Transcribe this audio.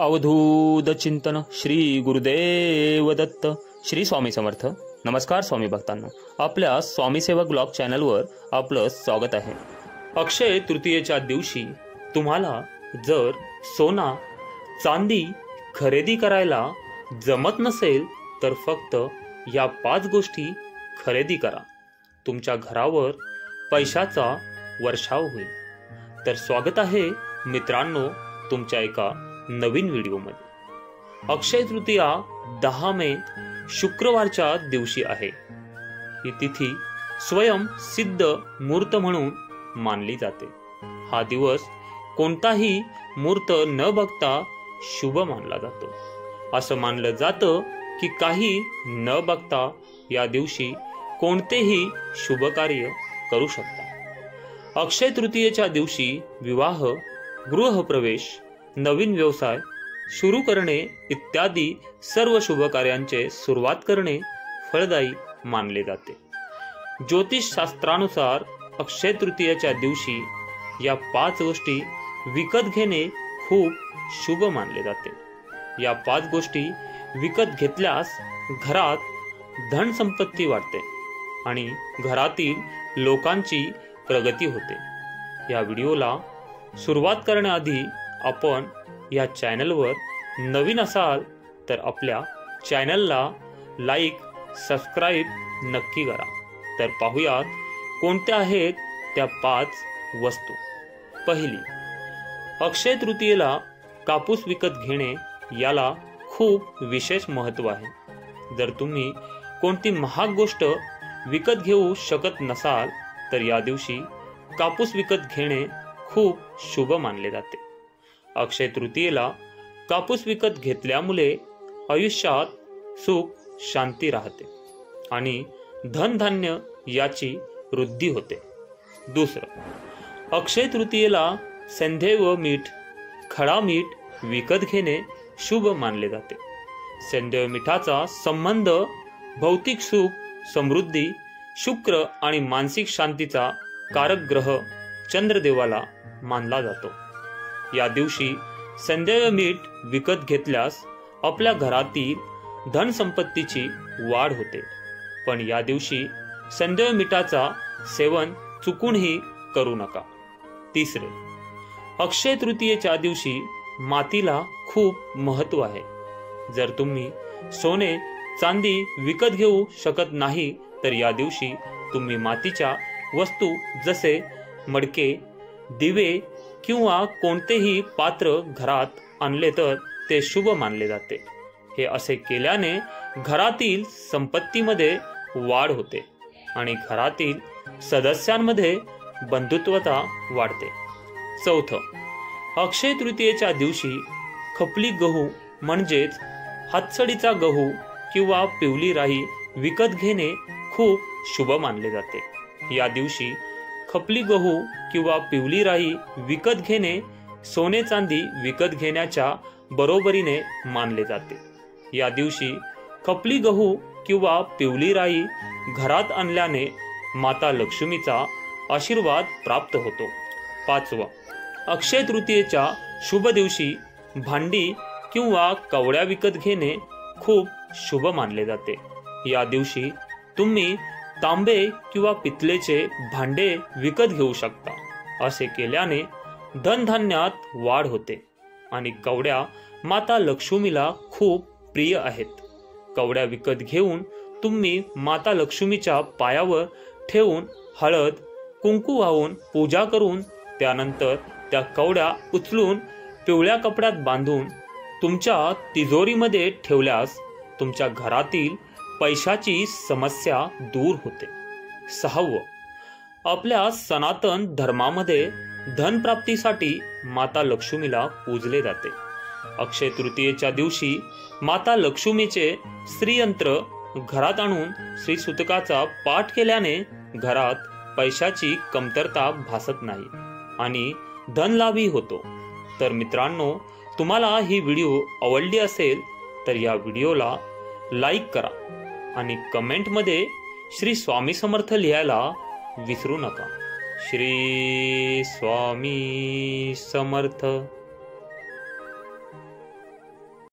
अवधूत चिंतन श्री गुरुदेव दत्त श्री स्वामी समर्थ। नमस्कार स्वामी भक्तांनो, आपल्या स्वामी सेवक ब्लॉग चॅनलवर आपलं स्वागत आहे। अक्षय तृतीयेच्या दिवशी तुम्हाला जर सोना चांदी खरेदी करायला जमत नसेल तर फक्त या 5 गोष्टी खरेदी करा, तुमच्या घरावर पैशाचा वर्षाव होईल। तर स्वागत आहे मित्रांनो तुमच्या एका नवीन व्हिडिओमध्ये। अक्षय तृतीया 10 मे शुक्रवारच्या दिवशी आहे। ही तिथी स्वयं सिद्ध मुहूर्त म्हणून मानली जाते। हा दिवस कोणताही मुहूर्त न बघता शुभ मानला जातो। असं मानलं जातं की काही न बघता या दिवशी कोणतेही शुभ कार्य करू शकता। अक्षय तृतीयेच्या दिवशी विवाह, गृहप्रवेश, नवीन व्यवसाय सुरू करणे इत्यादी सर्व शुभ कार्यांचे सुरुवात करणे फळदायी मानले जाते। ज्योतिष शास्त्रानुसार अक्षय तृतीयेच्या दिवशी या 5 गोष्टी विकत घेणे खूप शुभ मानले जाते। या 5 गोष्टी विकत घेतल्यास घरात धन संपत्ती वाढते आणि घरातील लोकांची प्रगती होते। या व्हिडिओला सुरुवात करण्याआधी आपण या चॅनलवर नवीन असाल तर आपल्या चॅनलला लाईक, सबस्क्राईब नक्की करा। तर पाहूयात कोणत्या आहेत त्या 5 वस्तू। पहिली, अक्षय तृतीयेला कापूस विकत घेणे याला खूप विशेष महत्त्व आहे। जर तुम्ही कोणती महाग गोष्ट विकत घेऊ शकत नसाल तर या दिवशी कापूस विकत घेणे खूप शुभ मानले जाते। अक्षय तृतीयेला कापूस विकत घेतल्यामुळे आयुष्यात सुख शांती राहते आणि धनधान्य याची वृद्धी होते। दुसरं, अक्षय तृतीयेला सैंधव मीठ, खडा मीठ विकत घेणे शुभ मानले जाते। सैंधव मीठाचा संबंध भौतिक सुख, समृद्धी, शुक्र आणि मानसिक शांतीचा कारक ग्रह चंद्रदेवाला मानला जातो। या दिवशी सैंधव मीठ विकत घेतल्यास आपल्या घरातील धन संपत्तीची वाढ होते। पण या दिवशी सैंधव मीठाचा सेवन चुकूनही करू नका। तिसरे, अक्षय तृतीयेच्या दिवशी मातीला खूप महत्त्व आहे। जर तुम्ही सोने चांदी विकत घेऊ शकत नाही तर या दिवशी तुम्ही मातीच्या वस्तू जसे मडके, दिवे किंवा कोणतेही पात्र घरात आणले तर ते शुभ मानले जाते। हे असे केल्याने घरातील संपत्तीमध्ये वाढ होते आणि घरातील सदस्यांमध्ये बंधुत्वता वाढते। चौथं, अक्षय तृतीयेच्या दिवशी खपली गहू म्हणजेच हातसडीचा गहू किंवा पिवली राई विकत घेणे खूप शुभ मानले जाते। या दिवशी खपली गहू किंवा पिवली राई विकत घेणे सोने चांदी विकत घेण्याच्या बरोबरीने मानले जाते। या दिवशी खपली गहू किंवा पिवली राई घरात आणल्याने माता लक्ष्मीचा आशीर्वाद प्राप्त होतो। पाचवा, अक्षय तृतीयेच्या शुभ दिवशी भांडी किंवा कवड्या विकत घेणे खूप शुभ मानले जाते। या दिवशी तुम्ही तांबे किंवा पितलेचे भांडे विकत घेऊ शकता। असे केल्याने धनधान्यात वाढ होते आणि कवड्या माता लक्ष्मीला खूप प्रिय आहेत। कवड्या विकत घेऊन तुम्ही माता लक्ष्मीच्या पायावर ठेवून हळद कुंकू वाहून पूजा करून त्यानंतर त्या कवड्या उचलून पिवळ्या कपड्यात बांधून तुमच्या तिजोरीमध्ये ठेवल्यास तुमच्या घरातील पैशाची समस्या दूर होते। 6वं, आपल्या सनातन धर्मामध्ये धनप्राप्तीसाठी माता लक्ष्मीला पूजले जाते। अक्षय तृतीयेच्या दिवशी माता लक्ष्मीचे श्रीयंत्र घरात आणून श्री सूतकाचा पाठ केल्याने घरात पैशाची कमतरता भासत नाही आणि धनलाभी होतो। तर मित्रांनो, तुम्हाला ही व्हिडिओ आवडली असेल तर या व्हिडिओला लाईक करा आणि कमेंटमध्ये श्री स्वामी समर्थ लिहायला विसरू नका। श्री स्वामी समर्थ।